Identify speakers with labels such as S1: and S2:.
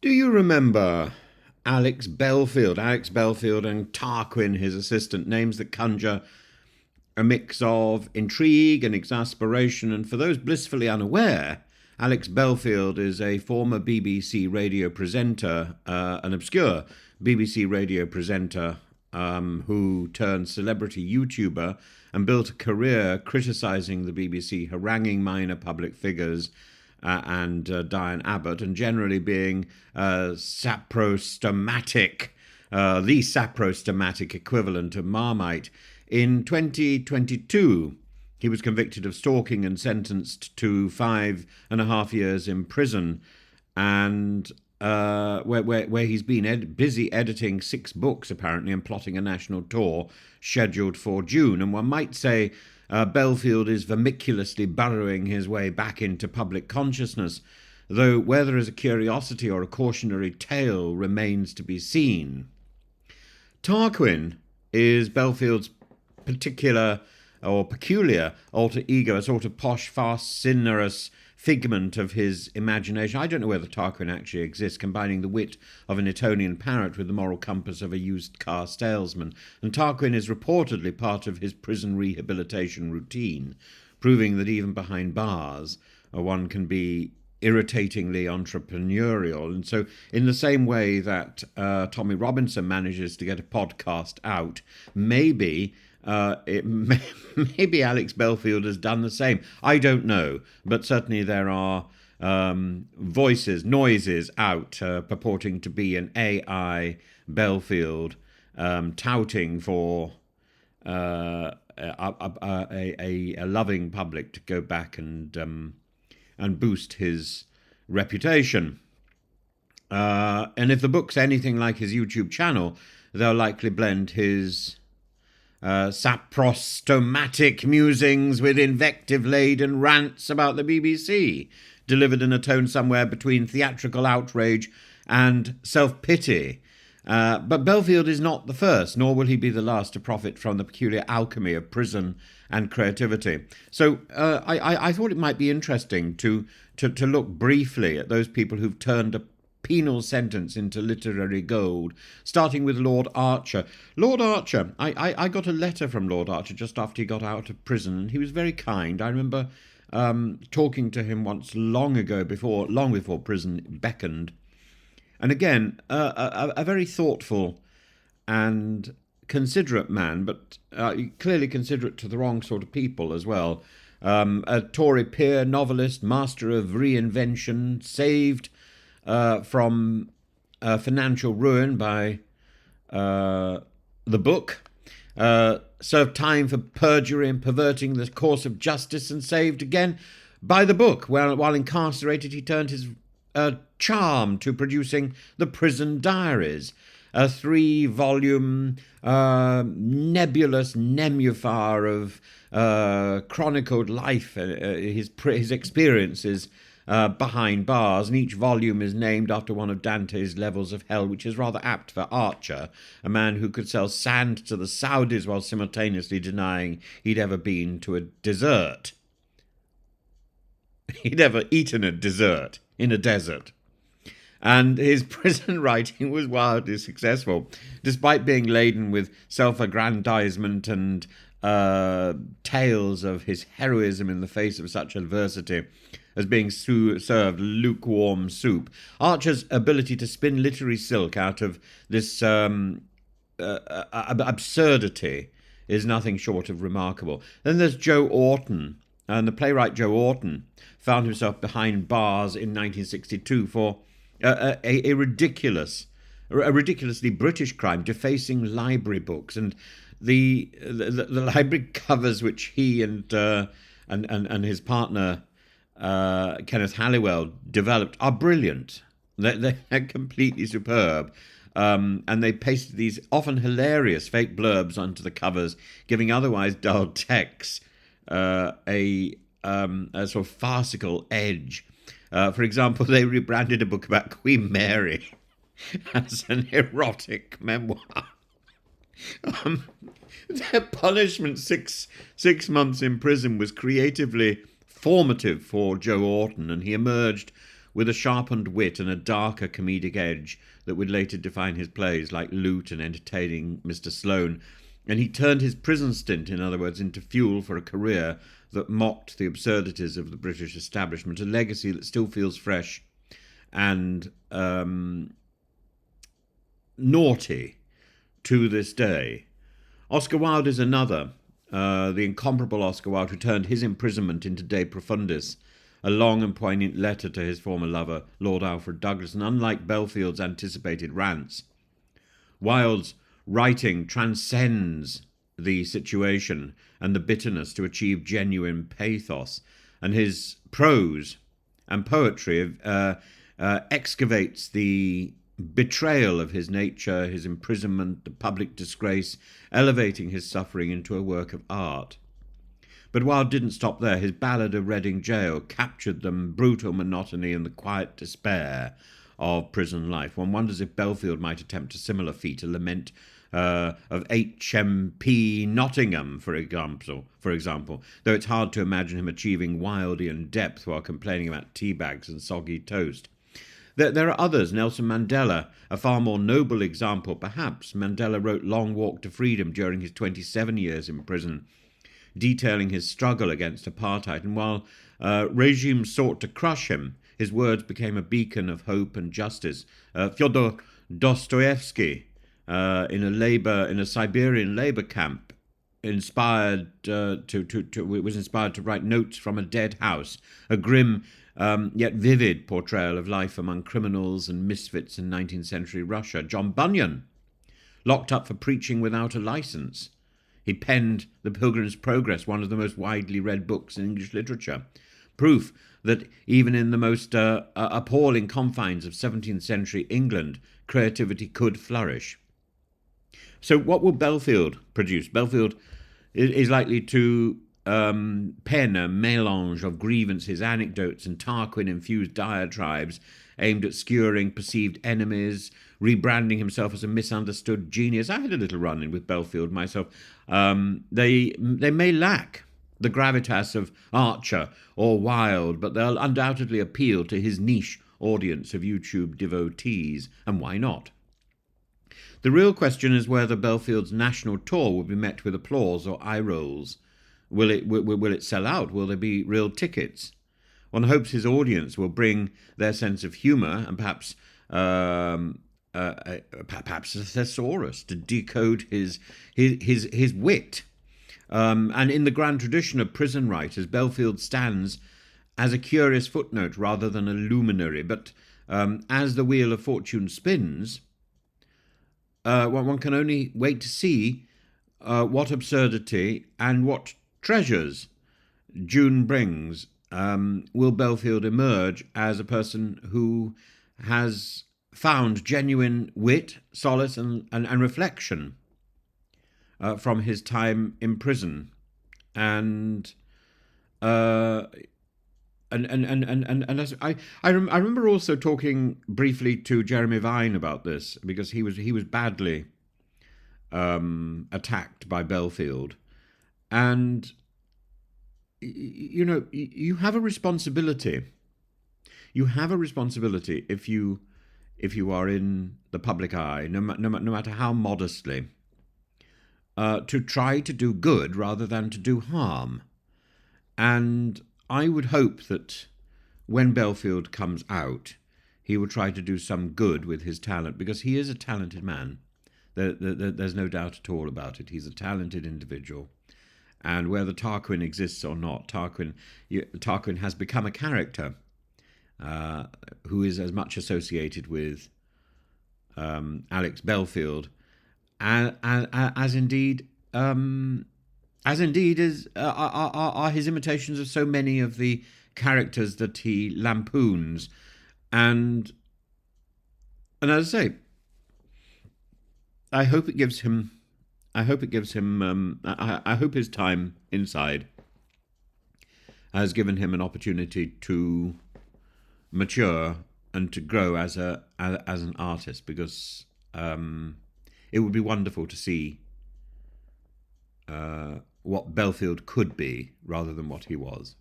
S1: Do you remember Alex Belfield? Alex Belfield and Tarquin, his assistant, names that conjure a mix of intrigue and exasperation. And for those blissfully unaware, Alex Belfield is a former BBC radio presenter, an obscure BBC radio presenter who turned celebrity YouTuber and built a career criticising the BBC, haranguing minor public figures and Diane Abbott, and generally being saprostomatic, the saprostomatic equivalent of Marmite. In 2022, he was convicted of stalking and sentenced to 5.5 years in prison, and where he's been busy editing 6 books, apparently, and plotting a national tour scheduled for June. And one might say Belfield is vermiculously burrowing his way back into public consciousness, though whether as a curiosity or a cautionary tale remains to be seen. Tarquin is Belfield's particular or peculiar alter ego, a sort of posh, fast, sinuous figment of his imagination. I don't know whether Tarquin actually exists, combining the wit of an Etonian parrot with the moral compass of a used car salesman. And Tarquin is reportedly part of his prison rehabilitation routine, proving that even behind bars, one can be irritatingly entrepreneurial. And so, in the same way that Tommy Robinson manages to get a podcast out, maybe maybe Alex Belfield has done the same. I don't know, but certainly there are noises out purporting to be an AI Belfield touting for a loving public to go back and boost his reputation. And if the book's anything like his YouTube channel, they'll likely blend his saprostomatic musings with invective-laden rants about the BBC, delivered in a tone somewhere between theatrical outrage and self-pity. But Belfield is not the first, nor will he be the last to profit from the peculiar alchemy of prison and creativity. So I thought it might be interesting to look briefly at those people who've turned a penal sentence into literary gold, starting with Lord Archer. Lord Archer, I got a letter from Lord Archer just after he got out of prison, and he was very kind. I remember talking to him once long before prison beckoned. And again, a very thoughtful and considerate man, but clearly considerate to the wrong sort of people as well. A Tory peer, novelist, master of reinvention, saved from financial ruin by the book, served time for perjury and perverting the course of justice, and saved again by the book. While incarcerated, he turned his charm to producing the Prison Diaries, a 3-volume nebulous nenuphar of chronicled life, his experiences behind bars, and each volume is named after one of Dante's levels of hell, which is rather apt for Archer, a man who could sell sand to the Saudis while simultaneously denying he'd ever been to a dessert. He'd ever eaten a dessert in a desert. And his prison writing was wildly successful, despite being laden with self-aggrandizement and tales of his heroism in the face of such adversity as being served lukewarm soup. Archer's ability to spin literary silk out of this absurdity is nothing short of remarkable. Then there's Joe Orton, and the playwright Joe Orton found himself behind bars in 1962 for a ridiculously British crime, defacing library books, and the library covers which he and his partner Kenneth Halliwell developed are brilliant. They're completely superb. And they pasted these often hilarious fake blurbs onto the covers, giving otherwise dull texts a sort of farcical edge. For example, they rebranded a book about Queen Mary as an erotic memoir. Their punishment, six months in prison, was creatively formative for Joe Orton, and he emerged with a sharpened wit and a darker comedic edge that would later define his plays like Loot and Entertaining Mr. Sloane. And he turned his prison stint, in other words, into fuel for a career that mocked the absurdities of the British establishment, a legacy that still feels fresh and naughty to this day. Oscar Wilde is another, the incomparable Oscar Wilde, who turned his imprisonment into De Profundis, a long and poignant letter to his former lover, Lord Alfred Douglas. And unlike Belfield's anticipated rants, Wilde's writing transcends the situation and the bitterness to achieve genuine pathos, and his prose and poetry excavates the betrayal of his nature, his imprisonment, the public disgrace, elevating his suffering into a work of art. But Wilde didn't stop there. His Ballad of Reading Gaol captured the brutal monotony and the quiet despair of prison life. One wonders if Belfield might attempt a similar feat, a lament of HMP Nottingham, for example, though it's hard to imagine him achieving Wildean depth while complaining about tea bags and soggy toast. There are others. Nelson Mandela, a far more noble example, perhaps. Mandela wrote Long Walk to Freedom during his 27 years in prison, detailing his struggle against apartheid. And while regimes sought to crush him, his words became a beacon of hope and justice. Fyodor Dostoevsky, in a Siberian labor camp, was inspired to write Notes from a Dead House, a grim yet vivid portrayal of life among criminals and misfits in 19th century Russia. John Bunyan, locked up for preaching without a license. He penned The Pilgrim's Progress, one of the most widely read books in English literature. Proof that even in the most appalling confines of 17th century England, creativity could flourish. So what will Belfield produce? Belfield is likely to pen a melange of grievances, anecdotes, and Tarquin-infused diatribes aimed at skewering perceived enemies, rebranding himself as a misunderstood genius. I had a little run-in with Belfield myself. They may lack the gravitas of Archer or Wilde, but they'll undoubtedly appeal to his niche audience of YouTube devotees, and why not? The real question is whether Belfield's national tour will be met with applause or eye rolls. Will it sell out? Will there be real tickets? One hopes his audience will bring their sense of humour and perhaps a thesaurus to decode his wit. And in the grand tradition of prison writers, Belfield stands as a curious footnote rather than a luminary. But as the wheel of fortune spins, one can only wait to see what absurdity and what treasures June brings. Will Belfield emerge as a person who has found genuine wit, solace, and reflection from his time in prison, and as I remember also talking briefly to Jeremy Vine about this, because he was badly attacked by Belfield. And, you know, you have a responsibility. You have a responsibility if you are in the public eye, no matter how modestly, to try to do good rather than to do harm. And I would hope that when Belfield comes out, he will try to do some good with his talent, because he is a talented man. There's no doubt at all about it. He's a talented individual. And whether Tarquin exists or not, Tarquin has become a character who is as much associated with Alex Belfield as indeed are his imitations of so many of the characters that he lampoons. And as I say, I hope his time inside has given him an opportunity to mature and to grow as an artist, because it would be wonderful to see what Belfield could be rather than what he was.